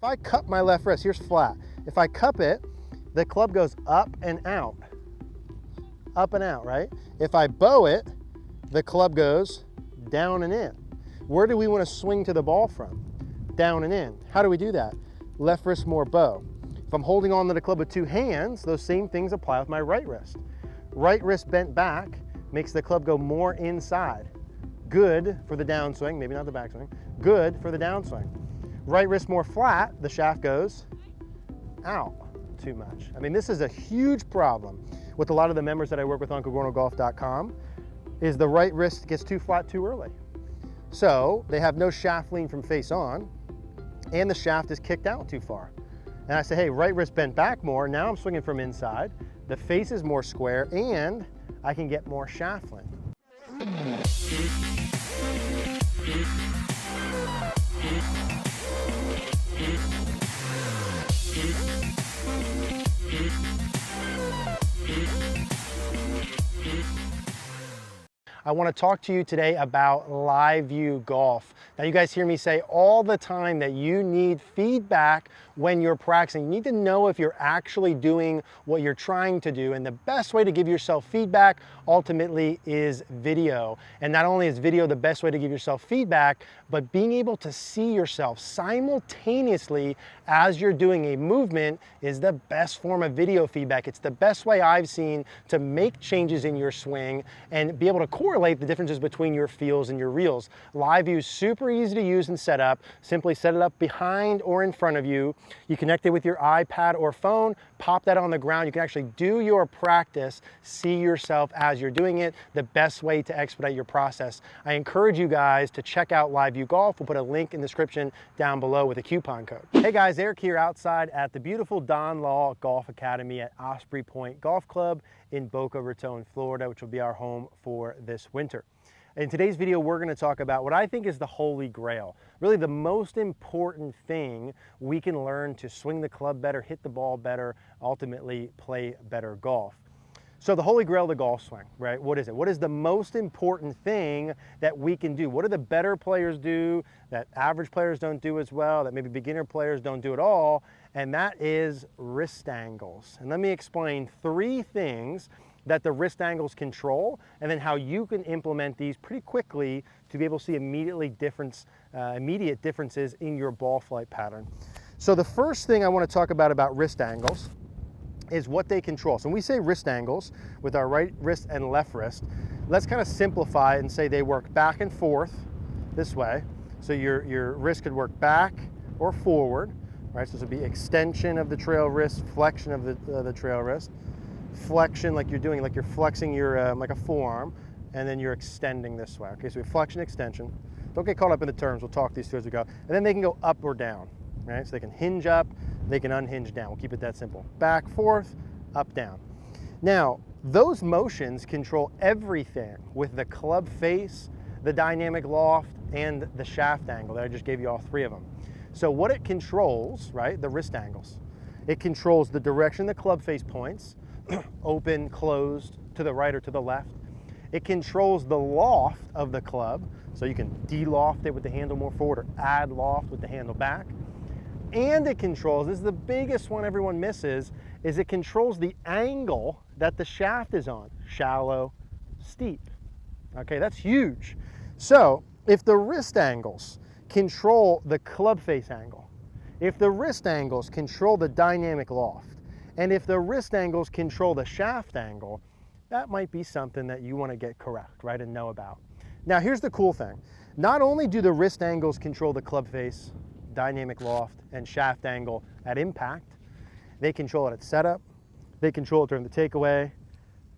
If I cup my left wrist, here's flat. If I cup it, the club goes up and out, right? If I bow it, the club goes down and in. Where do we want to swing to the ball from? Down and in. How do we do that? Left wrist more bow. If I'm holding on to the club with two hands, those same things apply with my right wrist. Right wrist bent back makes the club go more inside. Good for the downswing, maybe not the backswing. Good for the downswing. Right wrist more flat, the shaft goes out too much. I mean, this is a huge problem with a lot of the members that I work with on CogornoGolf.com, is the right wrist gets too flat too early. So they have no shaft lean from face on, and the shaft is kicked out too far. And I say, hey, right wrist bent back more, now I'm swinging from inside, the face is more square, and I can get more shaft lean. I want to talk to you today about live view golf. Now, you guys hear me say all the time that you need feedback when you're practicing. You need to know if you're actually doing what you're trying to do, and the best way to give yourself feedback ultimately is video. And not only is video the best way to give yourself feedback, but being able to see yourself simultaneously as you're doing a movement is the best form of video feedback. It's the best way I've seen to make changes in your swing and be able to correlate the differences between your feels and your reels. Live view is super easy to use and set up. Simply set it up behind or in front of you. You connect it with your iPad or phone, pop that on the ground. You can actually do your practice, see yourself as you're doing it, the best way to expedite your process. I encourage you guys to check out Live View Golf. We'll put a link in the description down below with a coupon code. Hey guys, Eric here outside at the beautiful Don Law Golf Academy at Osprey Point Golf Club in Boca Raton, Florida, which will be our home for this winter. In today's video, we're going to talk about what I think is the holy grail. Really the most important thing we can learn to swing the club better, hit the ball better, ultimately play better golf. So the holy grail of the golf swing, right? What is it? What is the most important thing that we can do? What do the better players do that average players don't do as well, that maybe beginner players don't do at all? And that is wrist angles. And let me explain 3 things that the wrist angles control, and then how you can implement these pretty quickly to be able to see immediate differences in your ball flight pattern. So the first thing I want to talk about wrist angles is what they control. So when we say wrist angles with our right wrist and left wrist, let's kind of simplify it and say they work back and forth this way. So your wrist could work back or forward, right? So this would be extension of the trail wrist, flexion of the trail wrist. Flexion, like you're doing, like you're flexing your, like a forearm, and then you're extending this way. Okay, so we have flexion, extension. Don't get caught up in the terms, we'll talk these through as we go. And then they can go up or down, right? So they can hinge up, they can unhinge down. We'll keep it that simple. Back, forth, up, down. Now, those motions control everything with the club face, the dynamic loft, and the shaft angle that I just gave you all 3 of them. So what it controls, right, the wrist angles, it controls the direction the club face points, open, closed, to the right or to the left. It controls the loft of the club, so you can de-loft it with the handle more forward or add loft with the handle back. And it controls, this is the biggest one everyone misses, is it controls the angle that the shaft is on, shallow, steep. Okay, that's huge. So if the wrist angles control the club face angle, if the wrist angles control the dynamic loft, and if the wrist angles control the shaft angle, that might be something that you want to get correct, right, and know about. Now, here's the cool thing. Not only do the wrist angles control the club face, dynamic loft, and shaft angle at impact, they control it at setup, they control it during the takeaway,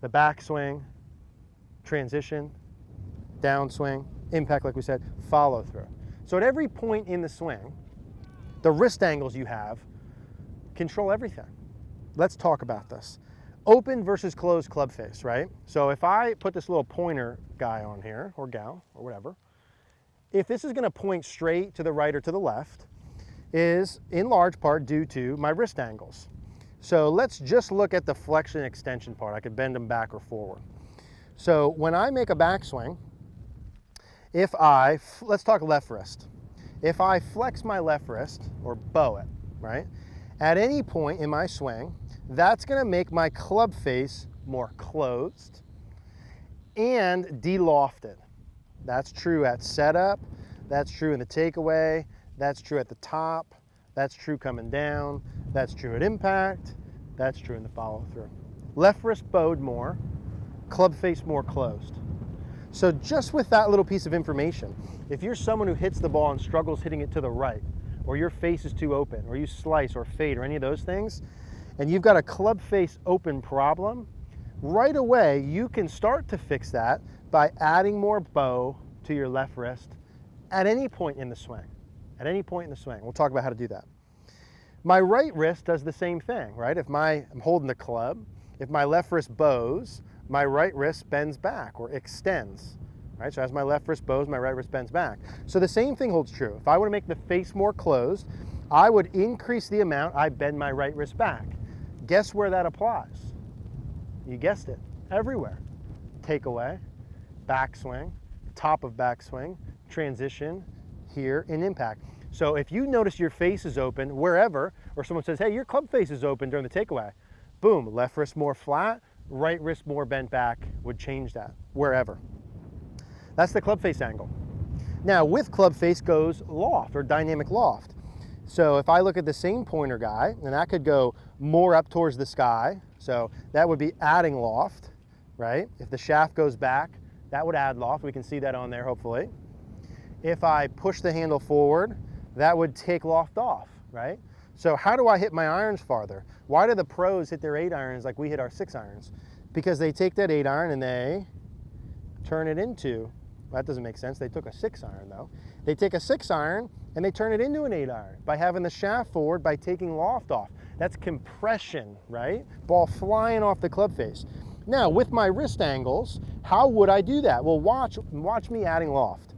the backswing, transition, downswing, impact, like we said, follow through. So at every point in the swing, the wrist angles you have control everything. Let's talk about this. Open versus closed club face, right? So if I put this little pointer guy on here, or gal, or whatever, if this is going to point straight to the right or to the left, is in large part due to my wrist angles. So let's just look at the flexion extension part. I could bend them back or forward. So when I make a backswing, let's talk left wrist. if I flex my left wrist or bow it, right? At any point in my swing, that's gonna make my club face more closed and de-lofted. That's true at setup, that's true in the takeaway, that's true at the top, that's true coming down, that's true at impact, that's true in the follow through. Left wrist bowed more, club face more closed. So just with that little piece of information, if you're someone who hits the ball and struggles hitting it to the right, or your face is too open, or you slice or fade or any of those things, and you've got a club face open problem, right away you can start to fix that by adding more bow to your left wrist at any point in the swing. At any point in the swing. We'll talk about how to do that. My right wrist does the same thing, right? If I'm holding the club, if my left wrist bows, my right wrist bends back or extends, right? So as my left wrist bows, my right wrist bends back. So the same thing holds true. If I want to make the face more closed, I would increase the amount I bend my right wrist back. Guess where that applies? You guessed it, everywhere. Takeaway, backswing, top of backswing, transition, here in impact. So if you notice your face is open wherever, or someone says, hey, your club face is open during the takeaway, boom, left wrist more flat, right wrist more bent back would change that, wherever. That's the club face angle. Now with club face goes loft or dynamic loft. So if I look at the same pointer guy, and that could go more up towards the sky, so that would be adding loft, right? If the shaft goes back, that would add loft. We can see that on there, hopefully. If I push the handle forward, that would take loft off, right? So how do I hit my irons farther? Why do the pros hit their 8 irons like we hit our 6 irons? Because they take that 8 iron and they turn it into, well, that doesn't make sense. They took a 6 iron though. They take a 6 iron and they turn it into an 8 iron by having the shaft forward, by taking loft off. That's compression, right? Ball flying off the club face. Now with my wrist angles, how would I do that? Well, watch me adding loft.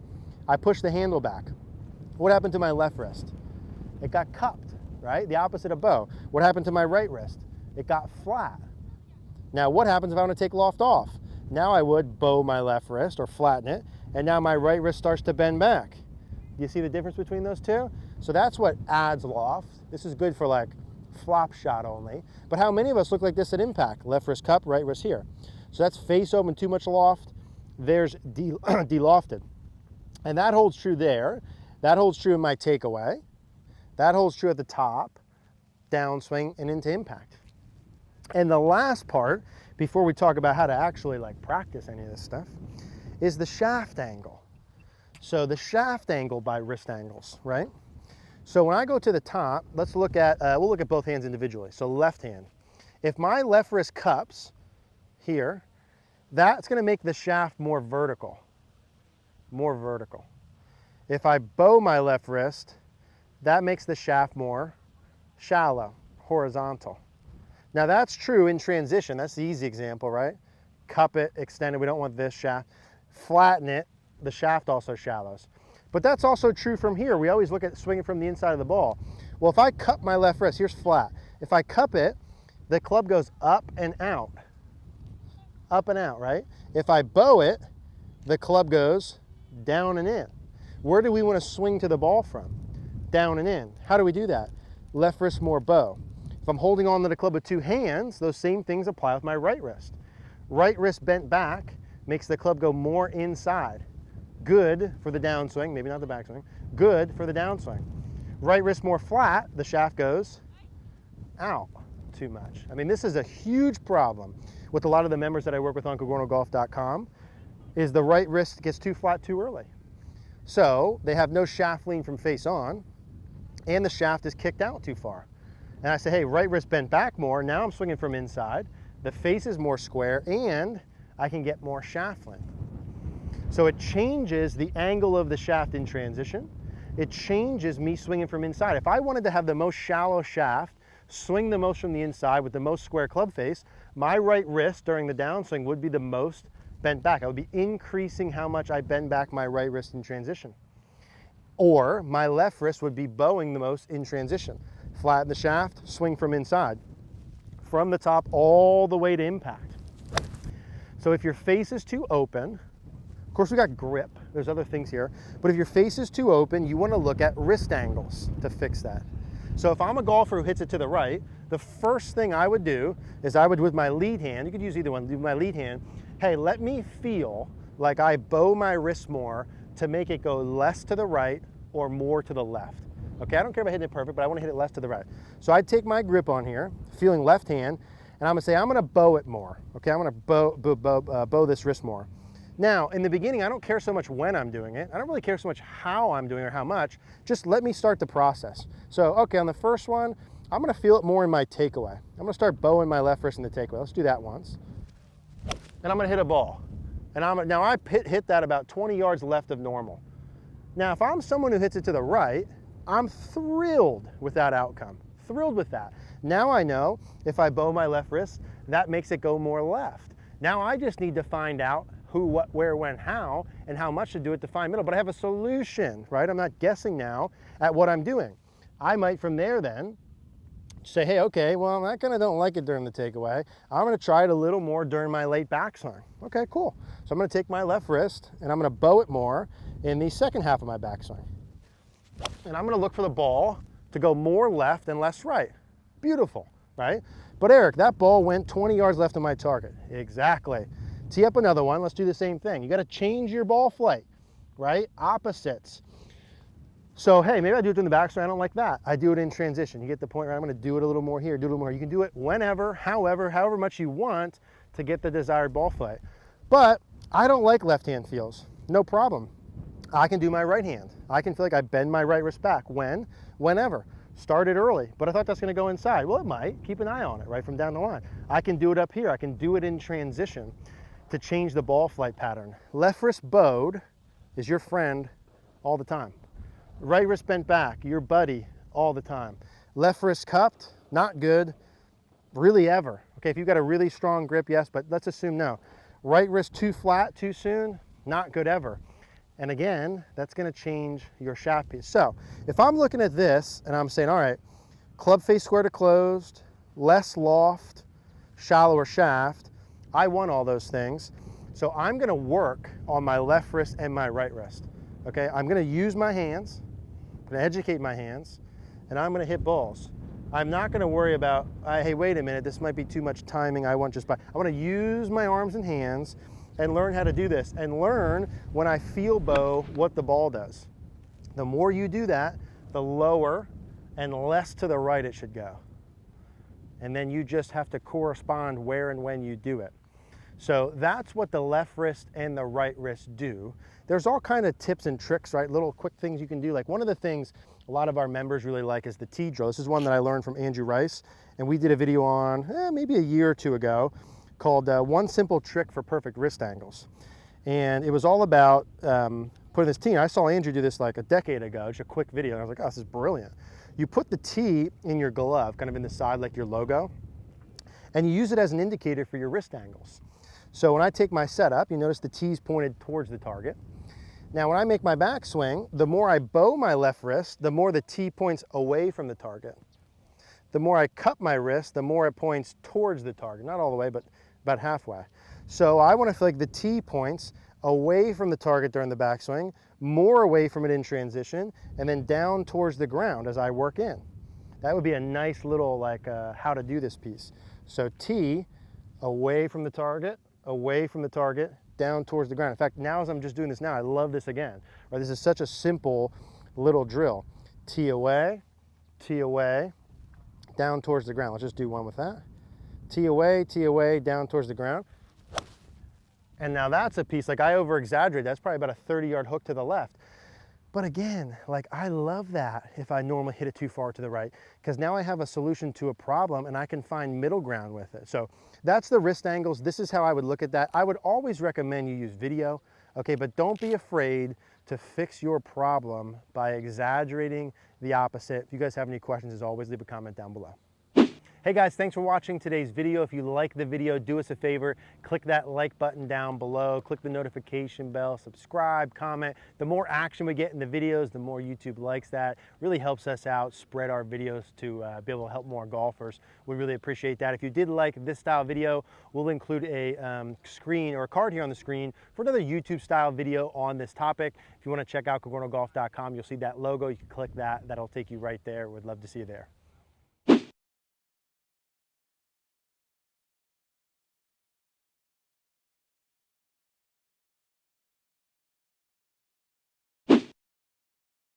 I push the handle back. What happened to my left wrist? It got cupped, right? The opposite of bow. What happened to my right wrist? It got flat. Now what happens if I want to take loft off? Now I would bow my left wrist or flatten it, and now my right wrist starts to bend back. Do you see the difference between those two? So that's what adds loft. This is good for like flop shot only. But how many of us look like this at impact? Left wrist cup, right wrist here. So that's face open, too much loft. There's de-lofted. And that holds true there. That holds true in my takeaway. That holds true at the top, downswing, and into impact. And the last part, before we talk about how to actually like practice any of this stuff, is the shaft angle. So the shaft angle by wrist angles, right? So when I go to the top, let's look at, we'll look at both hands individually. So left hand. If my left wrist cups here, that's gonna make the shaft more vertical. More vertical. If I bow my left wrist, that makes the shaft more shallow, horizontal. Now that's true in transition. That's the easy example, right? Cup it, extend it. We don't want this shaft. Flatten it. The shaft also shallows. But that's also true from here. We always look at swinging from the inside of the ball. Well, if I cup my left wrist, here's flat. If I cup it, the club goes up and out. Up and out, right? If I bow it, the club goes down and in. Where do we want to swing to the ball from? Down and in. How do we do that? Left wrist more bow. If I'm holding on to the club with 2 hands, those same things apply with my right wrist. Right wrist bent back makes the club go more inside. Good for the downswing, maybe not the backswing. Good for the downswing. Right wrist more flat, the shaft goes out too much. I mean, this is a huge problem with a lot of the members that I work with on CogornoGolf.com, is the right wrist gets too flat too early. So they have no shaft lean from face on, and the shaft is kicked out too far. And I say, hey, right wrist bent back more. Now I'm swinging from inside. The face is more square, and I can get more shaft length. So it changes the angle of the shaft in transition. It changes me swinging from inside. If I wanted to have the most shallow shaft, swing the most from the inside with the most square club face, my right wrist during the downswing would be the most bent back. I would be increasing how much I bend back my right wrist in transition. Or my left wrist would be bowing the most in transition. Flatten the shaft, swing from inside. From the top all the way to impact. So if your face is too open, course, we got grip. There's other things here. But if your face is too open, you want to look at wrist angles to fix that. So if I'm a golfer who hits it to the right, the first thing I would do is I would, with my lead hand, you could use either one, do my lead hand, hey, let me feel like I bow my wrist more to make it go less to the right or more to the left. Okay, I don't care about hitting it perfect, but I want to hit it less to the right. So I'd take my grip on here, feeling left hand, and I'm gonna say, I'm gonna bow it more. Okay, I'm gonna bow this wrist more. Now, in the beginning, I don't care so much when I'm doing it. I don't really care so much how I'm doing it or how much. Just let me start the process. So, okay, on the first one, I'm gonna feel it more in my takeaway. I'm gonna start bowing my left wrist in the takeaway. Let's do that once. And I'm gonna hit a ball. And now I hit that about 20 yards left of normal. Now, if I'm someone who hits it to the right, I'm thrilled with that outcome. Thrilled with that. Now I know if I bow my left wrist, that makes it go more left. Now I just need to find out who, what, where, when, how, and how much to do it to find middle. But I have a solution, right? I'm not guessing now at what I'm doing. I might from there then say, hey, okay, well, I kind of don't like it during the takeaway. I'm gonna try it a little more during my late backswing. Okay, cool. So I'm gonna take my left wrist and I'm gonna bow it more in the second half of my backswing. And I'm gonna look for the ball to go more left and less right. Beautiful, right? But Eric, that ball went 20 yards left of my target. Exactly. Tee up another one, let's do the same thing. You gotta change your ball flight, right? Opposites. So, hey, maybe I do it in the backswing, I don't like that. I do it in transition. You get the point, right? I'm gonna do it a little more here, do a little more. You can do it whenever, however much you want to get the desired ball flight. But I don't like left-hand feels, no problem. I can do my right hand. I can feel like I bend my right wrist back. Whenever. Start it early, but I thought that's gonna go inside. Well, it might. Keep an eye on it, right, from down the line. I can do it up here. I can do it in transition to change the ball flight pattern. Left wrist bowed is your friend all the time. Right wrist bent back, your buddy all the time. Left wrist cupped, not good, really ever. Okay, if you've got a really strong grip, yes, but let's assume no. Right wrist too flat too soon, not good ever. And again, that's gonna change your shaft piece. So if I'm looking at this and I'm saying, all right, club face square to closed, less loft, shallower shaft, I want all those things. So I'm gonna work on my left wrist and my right wrist. Okay, I'm gonna use my hands, I'm gonna educate my hands, and I'm gonna hit balls. I'm not gonna worry about, hey, wait a minute, this might be too much timing, I wanna use my arms and hands and learn how to do this, and learn when I feel bow what the ball does. The more you do that, the lower and less to the right it should go. And then you just have to correspond where and when you do it. So that's what the left wrist and the right wrist do. There's all kind of tips and tricks, right? Little quick things you can do. Like one of the things a lot of our members really like is the tee drill. This is one that I learned from Andrew Rice, and we did a video on maybe a year or two ago called One Simple Trick for Perfect Wrist Angles. And it was all about putting this tee. I saw Andrew do this like a decade ago, just a quick video, and I was like, oh, this is brilliant. You put the tee in your glove, kind of in the side like your logo, and you use it as an indicator for your wrist angles. So when I take my setup, you notice the tee's pointed towards the target. Now when I make my backswing, the more I bow my left wrist, the more the tee points away from the target. The more I cup my wrist, the more it points towards the target. Not all the way, but about halfway. So I want to feel like the tee points away from the target during the backswing, more away from it in transition, and then down towards the ground as I work in. That would be a nice little like how to do this piece. So tee away from the target, down towards the ground. In fact, now as I'm just doing this now, I love this again. Right, this is such a simple little drill. Tee away, down towards the ground. Let's just do one with that. Tee away, down towards the ground. And now that's a piece, like I over exaggerate, that's probably about a 30-yard hook to the left. But again, like I love that if I normally hit it too far to the right, because now I have a solution to a problem and I can find middle ground with it. So that's the wrist angles. This is how I would look at that. I would always recommend you use video, okay, but don't be afraid to fix your problem by exaggerating the opposite. If you guys have any questions, as always, leave a comment down below. Hey guys, thanks for watching today's video. If you like the video, do us a favor, click that like button down below, click the notification bell, subscribe, comment. The more action we get in the videos, the more YouTube likes that. Really helps us out, spread our videos to be able to help more golfers. We really appreciate that. If you did like this style video, we'll include a screen or a card here on the screen for another YouTube style video on this topic. If you want to check out CogornoGolf.com, you'll see that logo. You can click that. That'll take you right there. We'd love to see you there.